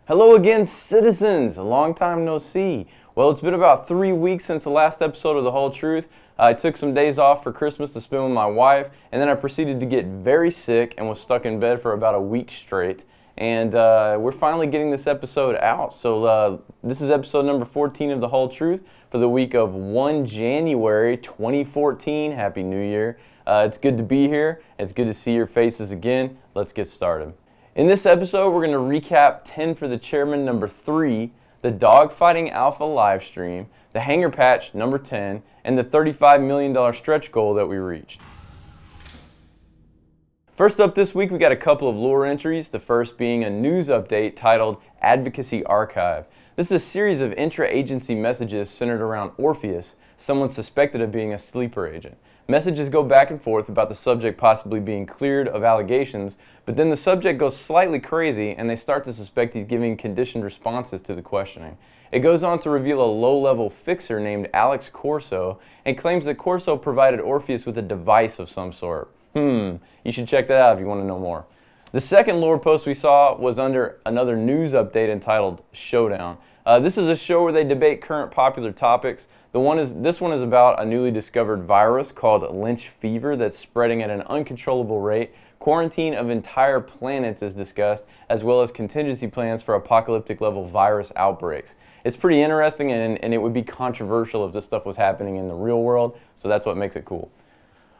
Hello again, citizens! A long time no see. Well, it's been about 3 weeks since the last episode of The Whole Truth. I took some days off for Christmas to spend with my wife, and then I proceeded to get very sick and was stuck in bed for about a week straight. And we're finally getting this episode out. So this is episode number 14 of The Whole Truth for the week of 1 January 2014. Happy New Year. It's good to be here. It's good to see your faces again. Let's get started. In this episode, we're going to recap 10 for the Chairman number 3, the Dogfighting Alpha livestream, the Hangar patch number 10, and the $35 million stretch goal that we reached. First up this week, we got a couple of lore entries, the first being a news update titled Advocacy Archive. This is a series of intra-agency messages centered around Orpheus, someone suspected of being a sleeper agent. Messages go back and forth about the subject possibly being cleared of allegations, but then the subject goes slightly crazy and they start to suspect he's giving conditioned responses to the questioning. It goes on to reveal a low-level fixer named Alex Corso and claims that Corso provided Orpheus with a device of some sort. You should check that out if you want to know more. The second lore post we saw was under another news update entitled Showdown. This is a show where they debate current popular topics. This one is about a newly discovered virus called Lynch fever that's spreading at an uncontrollable rate. Quarantine of entire planets is discussed, as well as contingency plans for apocalyptic level virus outbreaks. It's pretty interesting, and it would be controversial if this stuff was happening in the real world, so that's what makes it cool.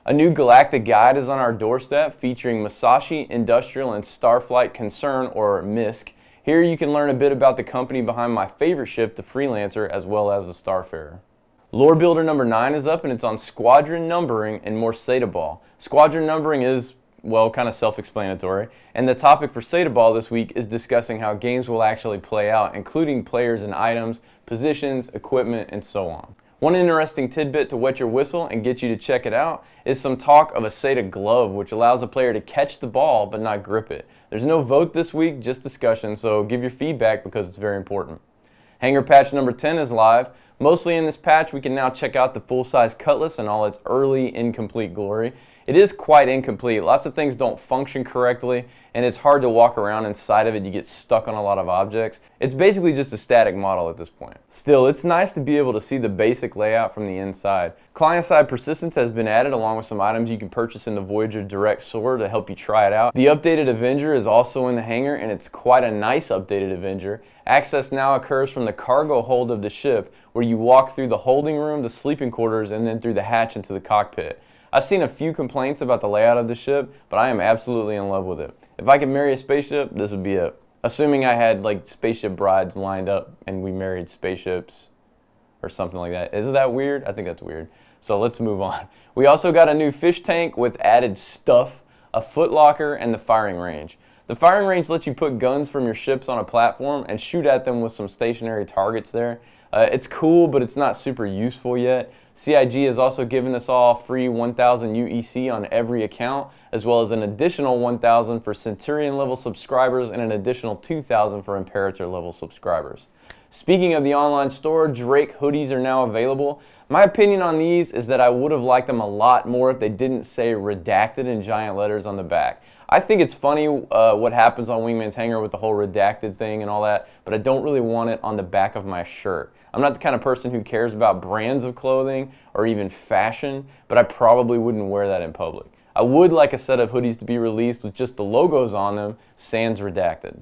A new galactic guide is on our doorstep featuring Musashi Industrial and Starflight Concern, or MISC. Here you can learn a bit about the company behind my favorite ship, the Freelancer, as well as the Starfarer. Lore Builder number 9 is up, and it's on squadron numbering and more Sata Ball. Squadron numbering is, well, kind of self-explanatory, and the topic for Sata Ball this week is discussing how games will actually play out, including players and items, positions, equipment, and so on. One interesting tidbit to wet your whistle and get you to check it out is some talk of a Sata glove, which allows a player to catch the ball but not grip it. There's no vote this week, just discussion, so give your feedback because it's very important. Hangar patch number 10 is live. Mostly in this patch, we can now check out the full-size cutlass in all its early incomplete glory. It is quite incomplete. Lots of things don't function correctly, and it's hard to walk around inside of it. You get stuck on a lot of objects. It's basically just a static model at this point. Still, it's nice to be able to see the basic layout from the inside. Client-side persistence has been added along with some items you can purchase in the Voyager Direct store to help you try it out. The updated Avenger is also in the hangar, and it's quite a nice updated Avenger. Access now occurs from the cargo hold of the ship, where you walk through the holding room, the sleeping quarters, and then through the hatch into the cockpit. I've seen a few complaints about the layout of the ship, but I am absolutely in love with it. If I could marry a spaceship, this would be it. Assuming I had like spaceship brides lined up and we married spaceships or something like that. Is that weird? I think that's weird. So let's move on. We also got a new fish tank with added stuff, a footlocker, and the firing range. The firing range lets you put guns from your ships on a platform and shoot at them with some stationary targets there. It's cool, but it's not super useful yet. CIG has also given us all free 1,000 UEC on every account, as well as an additional 1,000 for Centurion level subscribers and an additional 2,000 for Imperator level subscribers. Speaking of the online store, Drake hoodies are now available. My opinion on these is that I would have liked them a lot more if they didn't say redacted in giant letters on the back. I think it's funny what happens on Wingman's Hangar with the whole redacted thing and all that, but I don't really want it on the back of my shirt. I'm not the kind of person who cares about brands of clothing or even fashion, but I probably wouldn't wear that in public. I would like a set of hoodies to be released with just the logos on them, sans redacted.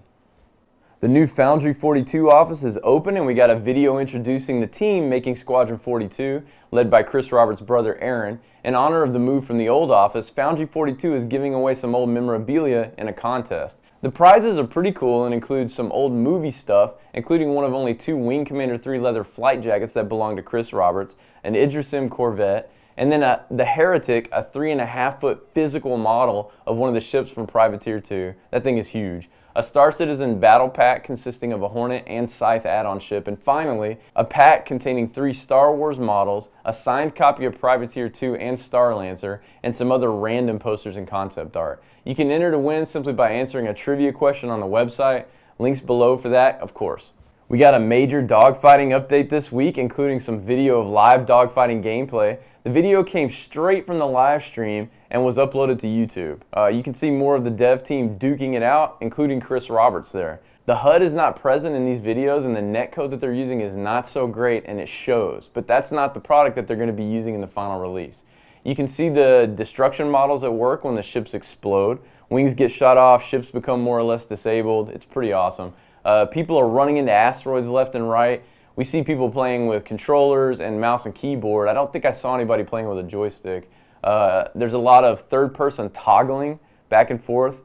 The new Foundry 42 office is open, and we got a video introducing the team making Squadron 42, led by Chris Roberts' brother Aaron. In honor of the move from the old office, Foundry 42 is giving away some old memorabilia in a contest. The prizes are pretty cool and include some old movie stuff, including one of only 2 Wing Commander 3 leather flight jackets that belong to Chris Roberts, an Idrisim Corvette, and then the Heretic, a 3.5-foot physical model of one of the ships from Privateer 2. That thing is huge. A Star Citizen battle pack consisting of a Hornet and Scythe add-on ship, and finally, a pack containing 3 Star Wars models, a signed copy of Privateer 2 and Starlancer, and some other random posters and concept art. You can enter to win simply by answering a trivia question on the website. Links below for that, of course. We got a major dogfighting update this week, including some video of live dogfighting gameplay. The video came straight from the live stream and was uploaded to YouTube. You can see more of the dev team duking it out, including Chris Roberts there. The HUD is not present in these videos and the netcode that they're using is not so great, and it shows, but that's not the product that they're going to be using in the final release. You can see the destruction models at work when the ships explode. Wings get shot off, ships become more or less disabled. It's pretty awesome. People are running into asteroids left and right. We see people playing with controllers and mouse and keyboard. I don't think I saw anybody playing with a joystick. There's a lot of third-person toggling back and forth.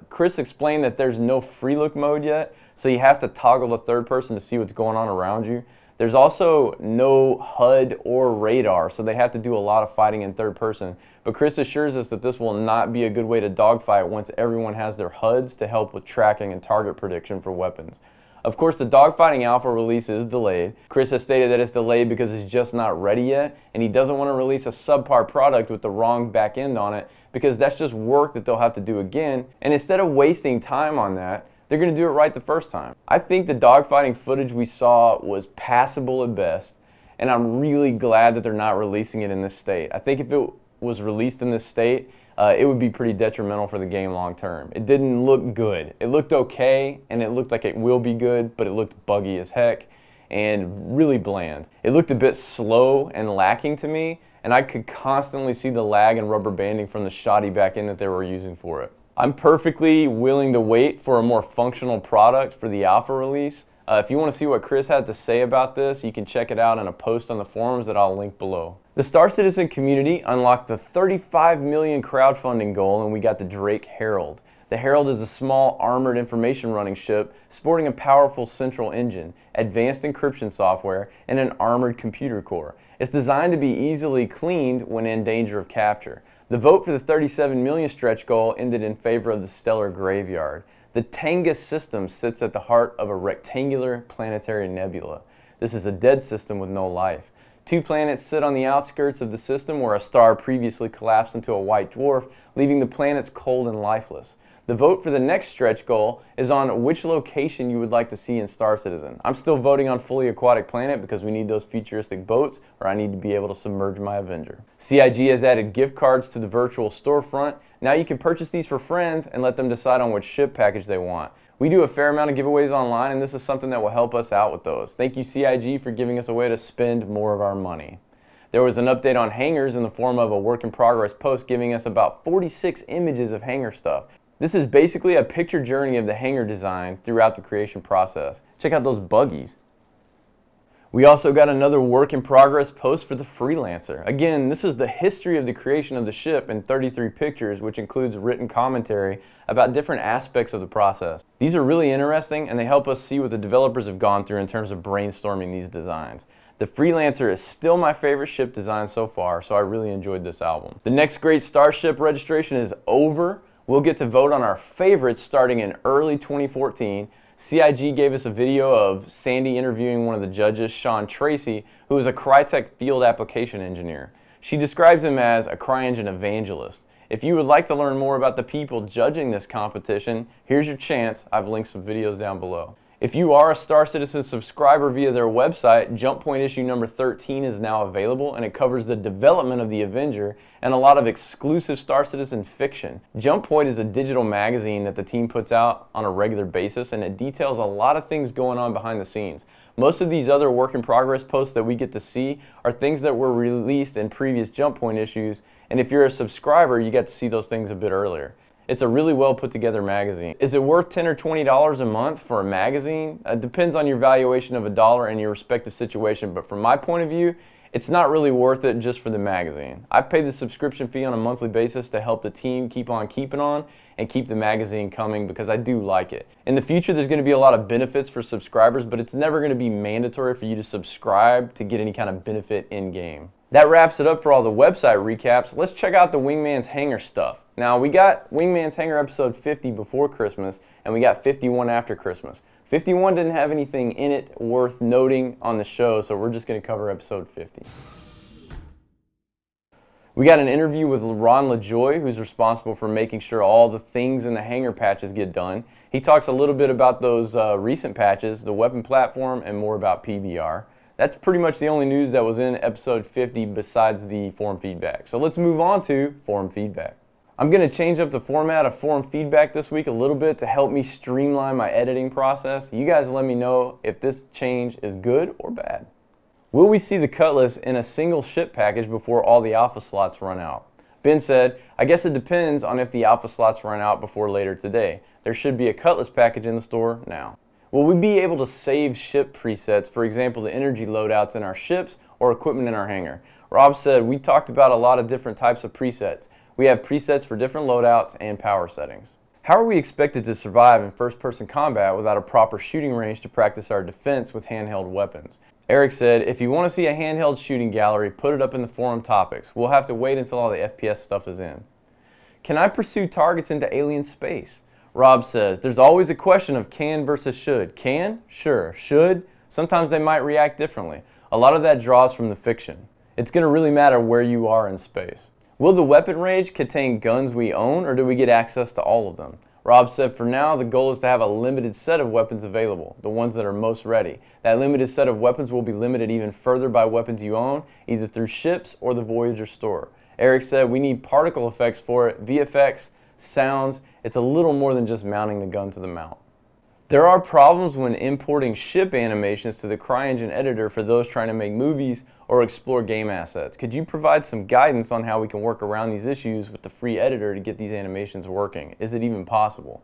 Chris explained that there's no free look mode yet, so you have to toggle the third person to see what's going on around you. There's also no HUD or radar, so they have to do a lot of fighting in third person. But Chris assures us that this will not be a good way to dogfight once everyone has their HUDs to help with tracking and target prediction for weapons. Of course, the Dogfighting Alpha release is delayed. Chris has stated that it's delayed because it's just not ready yet, and he doesn't want to release a subpar product with the wrong back end on it, because that's just work that they'll have to do again, and instead of wasting time on that, they're going to do it right the first time. I think the dogfighting footage we saw was passable at best, and I'm really glad that they're not releasing it in this state. I think if it was released in this state, it would be pretty detrimental for the game long term. It didn't look good. It looked okay, and it looked like it will be good, but it looked buggy as heck and really bland. It looked a bit slow and lacking to me, and I could constantly see the lag and rubber banding from the shoddy back end that they were using for it. I'm perfectly willing to wait for a more functional product for the alpha release. If you want to see what Chris had to say about this, you can check it out in a post on the forums that I'll link below. The Star Citizen community unlocked the 35 million crowdfunding goal, and we got the Drake Herald. The Herald is a small armored information running ship sporting a powerful central engine, advanced encryption software, and an armored computer core. It's designed to be easily cleaned when in danger of capture. The vote for the 37 million stretch goal ended in favor of the Stellar Graveyard. The Tangus system sits at the heart of a rectangular planetary nebula. This is a dead system with no life. 2 planets sit on the outskirts of the system where a star previously collapsed into a white dwarf, leaving the planets cold and lifeless. The vote for the next stretch goal is on which location you would like to see in Star Citizen. I'm still voting on fully aquatic planet because we need those futuristic boats, or I need to be able to submerge my Avenger. CIG has added gift cards to the virtual storefront. Now you can purchase these for friends and let them decide on which ship package they want. We do a fair amount of giveaways online, and this is something that will help us out with those. Thank you, CIG, for giving us a way to spend more of our money. There was an update on hangars in the form of a work-in-progress post giving us about 46 images of hangar stuff. This is basically a picture journey of the hangar design throughout the creation process. Check out those buggies. We also got another work-in-progress post for the Freelancer. Again, this is the history of the creation of the ship in 33 pictures, which includes written commentary about different aspects of the process. These are really interesting, and they help us see what the developers have gone through in terms of brainstorming these designs. The Freelancer is still my favorite ship design so far, so I really enjoyed this album. The next great Starship registration is over. We'll get to vote on our favorites starting in early 2014. CIG gave us a video of Sandy interviewing one of the judges, Sean Tracy, who is a Crytek field application engineer. She describes him as a CryEngine evangelist. If you would like to learn more about the people judging this competition, here's your chance. I've linked some videos down below. If you are a Star Citizen subscriber via their website, Jump Point issue number 13 is now available, and it covers the development of the Avenger and a lot of exclusive Star Citizen fiction. Jump Point is a digital magazine that the team puts out on a regular basis, and it details a lot of things going on behind the scenes. Most of these other work-in-progress posts that we get to see are things that were released in previous Jump Point issues, and if you're a subscriber, you get to see those things a bit earlier. It's a really well put together magazine. Is it worth $10 or $20 a month for a magazine? It depends on your valuation of a dollar and your respective situation, but from my point of view, it's not really worth it just for the magazine. I pay the subscription fee on a monthly basis to help the team keep on keeping on and keep the magazine coming because I do like it. In the future, there's going to be a lot of benefits for subscribers, but it's never going to be mandatory for you to subscribe to get any kind of benefit in-game. That wraps it up for all the website recaps. Let's check out the Wingman's Hangar stuff. Now, we got Wingman's Hangar episode 50 before Christmas, and we got 51 after Christmas. 51 didn't have anything in it worth noting on the show, so we're just going to cover episode 50. We got an interview with Ron LaJoy, who's responsible for making sure all the things in the hangar patches get done. He talks a little bit about those recent patches, the weapon platform, and more about PBR. That's pretty much the only news that was in episode 50 besides the forum feedback. So let's move on to forum feedback. I'm going to change up the format of forum feedback this week a little bit to help me streamline my editing process. You guys let me know if this change is good or bad. Will we see the Cutlass in a single ship package before all the alpha slots run out? Ben said, I guess it depends on if the alpha slots run out before later today. There should be a Cutlass package in the store now. Will we be able to save ship presets, for example the energy loadouts in our ships or equipment in our hangar? Rob said, we talked about a lot of different types of presets. We have presets for different loadouts and power settings. How are we expected to survive in first-person combat without a proper shooting range to practice our defense with handheld weapons? Eric said, if you want to see a handheld shooting gallery, put it up in the forum topics. We'll have to wait until all the FPS stuff is in. Can I pursue targets into alien space? Rob says, there's always a question of can versus should. Can? Sure. Should? Sometimes they might react differently. A lot of that draws from the fiction. It's going to really matter where you are in space. Will the weapon range contain guns we own, or do we get access to all of them? Rob said, for now, the goal is to have a limited set of weapons available, the ones that are most ready. That limited set of weapons will be limited even further by weapons you own, either through ships or the Voyager store. Eric said, we need particle effects for it, VFX, sounds. It's a little more than just mounting the gun to the mount. There are problems when importing ship animations to the CryEngine editor for those trying to make movies or explore game assets. Could you provide some guidance on how we can work around these issues with the free editor to get these animations working? Is it even possible?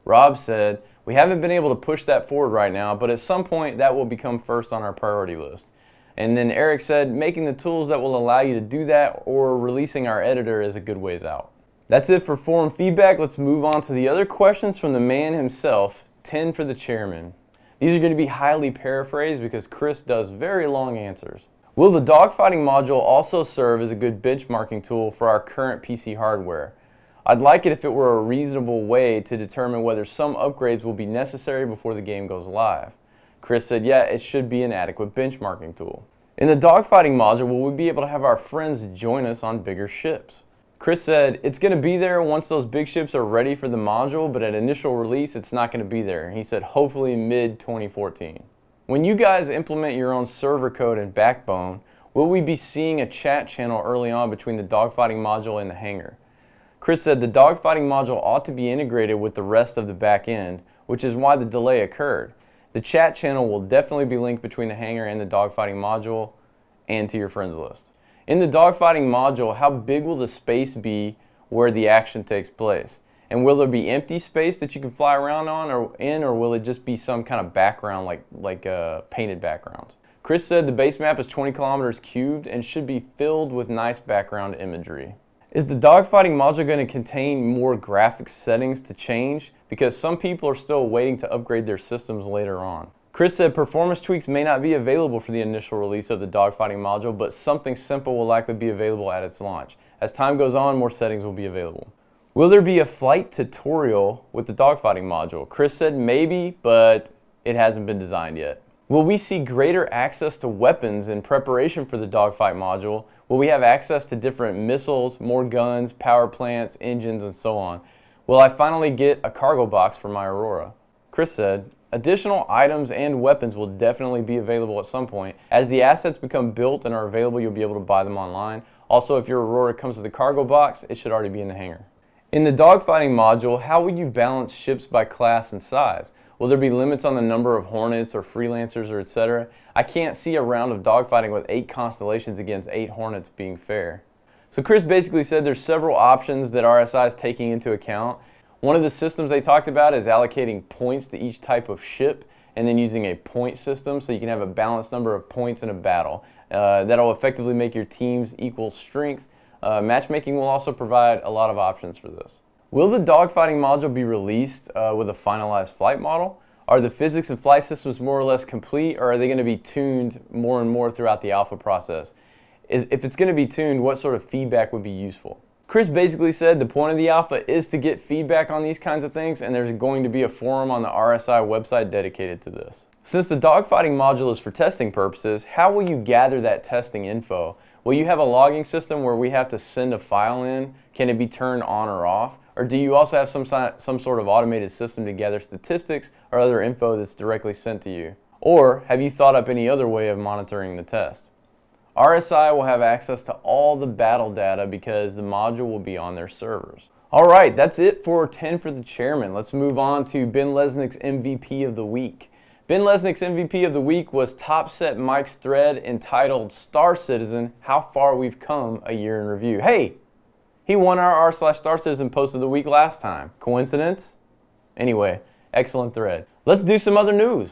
Rob said, we haven't been able to push that forward right now, but at some point that will become first on our priority list. And then Eric said, making the tools that will allow you to do that or releasing our editor is a good ways out. That's it for forum feedback. Let's move on to the other questions from the man himself. 10 for the chairman. These are going to be highly paraphrased because Chris does very long answers. Will the dogfighting module also serve as a good benchmarking tool for our current PC hardware? I'd like it if it were a reasonable way to determine whether some upgrades will be necessary before the game goes live. Chris said, yeah, it should be an adequate benchmarking tool. In the dogfighting module, will we be able to have our friends join us on bigger ships? Chris said, it's going to be there once those big ships are ready for the module, but at initial release, it's not going to be there. He said, hopefully mid-2014. When you guys implement your own server code and backbone, will we be seeing a chat channel early on between the dogfighting module and the hangar? Chris said, the dogfighting module ought to be integrated with the rest of the back end, which is why the delay occurred. The chat channel will definitely be linked between the hangar and the dogfighting module and to your friends list. In the dogfighting module, how big will the space be where the action takes place? And will there be empty space that you can fly around on or will it just be some kind of background like painted backgrounds? Chris said the base map is 20 kilometers cubed and should be filled with nice background imagery. Is the dogfighting module going to contain more graphics settings to change? Because some people are still waiting to upgrade their systems later on. Chris said performance tweaks may not be available for the initial release of the dogfighting module, but something simple will likely be available at its launch. As time goes on, more settings will be available. Will there be a flight tutorial with the dogfighting module? Chris said maybe, but it hasn't been designed yet. Will we see greater access to weapons in preparation for the dogfight module? Will we have access to different missiles, more guns, power plants, engines, and so on? Will I finally get a cargo box for my Aurora? Chris said, additional items and weapons will definitely be available at some point. As the assets become built and are available, you'll be able to buy them online. Also, if your Aurora comes with a cargo box, it should already be in the hangar. In the dogfighting module, how will you balance ships by class and size? Will there be limits on the number of Hornets or Freelancers or etc.? I can't see a round of dogfighting with 8 constellations against 8 Hornets being fair. So Chris basically said there's several options that RSI is taking into account. One of the systems they talked about is allocating points to each type of ship and then using a point system so you can have a balanced number of points in a battle. That'll effectively make your teams equal strength. Matchmaking will also provide a lot of options for this. Will the dogfighting module be released with a finalized flight model? Are the physics and flight systems more or less complete, or are they going to be tuned more and more throughout the alpha process? If it's going to be tuned, what sort of feedback would be useful? Chris basically said the point of the alpha is to get feedback on these kinds of things, and there's going to be a forum on the RSI website dedicated to this. Since the dogfighting module is for testing purposes, how will you gather that testing info? Will you have a logging system where we have to send a file in? Can it be turned on or off? Or do you also have some sort of automated system to gather statistics or other info that's directly sent to you? Or have you thought up any other way of monitoring the test? RSI will have access to all the battle data because the module will be on their servers. Alright, that's it for 10 for the chairman. Let's move on to Ben Lesnick's MVP of the week. Ben Lesnick's MVP of the week was Topset Mike's thread entitled Star Citizen, How Far We've Come, a Year in Review. Hey, he won our r/Star Citizen post of the week last time. Coincidence? Anyway, excellent thread. Let's do some other news.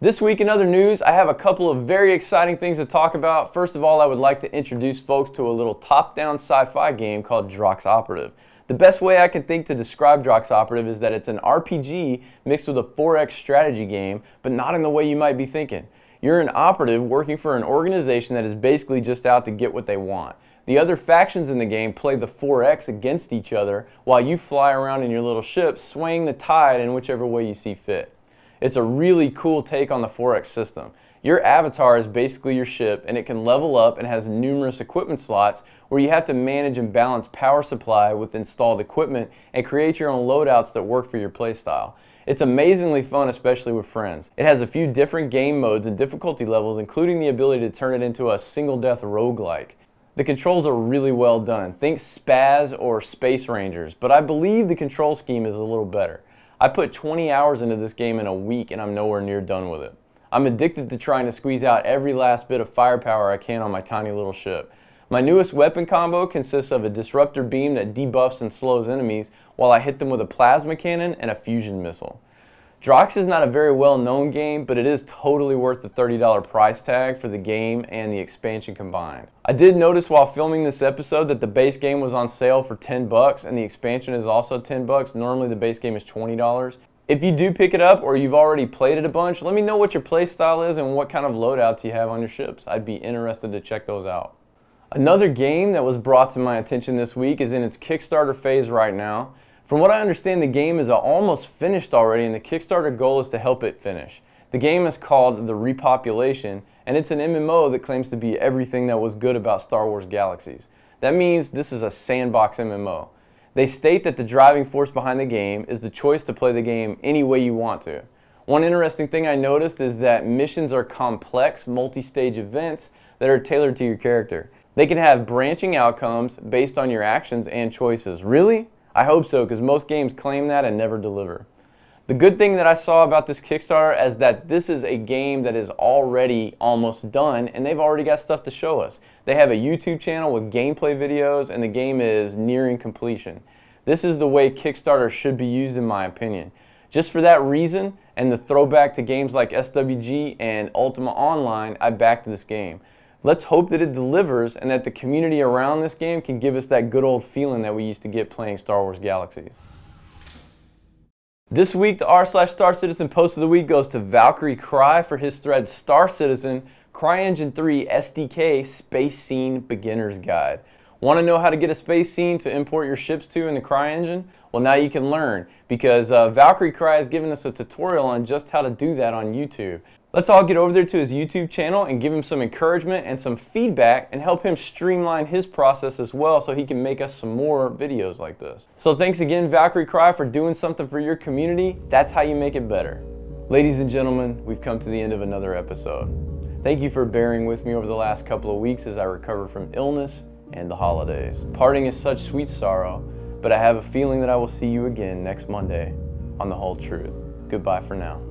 This week in other news, I have a couple of very exciting things to talk about. First of all, I would like to introduce folks to a little top-down sci-fi game called Drox Operative. The best way I can think to describe Drox Operative is that it's an RPG mixed with a 4X strategy game, but not in the way you might be thinking. You're an operative working for an organization that is basically just out to get what they want. The other factions in the game play the 4X against each other while you fly around in your little ship, swaying the tide in whichever way you see fit. It's a really cool take on the 4X system. Your avatar is basically your ship, and it can level up and has numerous equipment slots where you have to manage and balance power supply with installed equipment and create your own loadouts that work for your playstyle. It's amazingly fun, especially with friends. It has a few different game modes and difficulty levels, including the ability to turn it into a single death roguelike. The controls are really well done. Think Spaz or Space Rangers, but I believe the control scheme is a little better. I put 20 hours into this game in a week and I'm nowhere near done with it. I'm addicted to trying to squeeze out every last bit of firepower I can on my tiny little ship. My newest weapon combo consists of a disruptor beam that debuffs and slows enemies while I hit them with a plasma cannon and a fusion missile. Drox is not a very well known game, but it is totally worth the $30 price tag for the game and the expansion combined. I did notice while filming this episode that the base game was on sale for 10 bucks and the expansion is also 10 bucks. Normally the base game is $20. If you do pick it up or you've already played it a bunch, let me know what your play style is and what kind of loadouts you have on your ships. I'd be interested to check those out. Another game that was brought to my attention this week is in its Kickstarter phase right now. From what I understand, the game is almost finished already and the Kickstarter goal is to help it finish. The game is called The Repopulation and it's an MMO that claims to be everything that was good about Star Wars Galaxies. That means this is a sandbox MMO. They state that the driving force behind the game is the choice to play the game any way you want to. One interesting thing I noticed is that missions are complex, multi-stage events that are tailored to your character. They can have branching outcomes based on your actions and choices. Really? I hope so, because most games claim that and never deliver. The good thing that I saw about this Kickstarter is that this is a game that is already almost done and they've already got stuff to show us. They have a YouTube channel with gameplay videos and the game is nearing completion. This is the way Kickstarter should be used in my opinion. Just for that reason and the throwback to games like SWG and Ultima Online, I backed this game. Let's hope that it delivers and that the community around this game can give us that good old feeling that we used to get playing Star Wars Galaxies. This week, the r/Star Citizen post of the week goes to ValkyrieCry for his thread Star Citizen CryEngine 3 SDK Space Scene Beginner's Guide. Want to know how to get a space scene to import your ships to in the CryEngine? Well, now you can learn because ValkyrieCry has given us a tutorial on just how to do that on YouTube. Let's all get over there to his YouTube channel and give him some encouragement and some feedback and help him streamline his process as well so he can make us some more videos like this. So thanks again, ValkyrieCry, for doing something for your community. That's how you make it better. Ladies and gentlemen, we've come to the end of another episode. Thank you for bearing with me over the last couple of weeks as I recover from illness and the holidays. Parting is such sweet sorrow, but I have a feeling that I will see you again next Monday on The Whole Truth. Goodbye for now.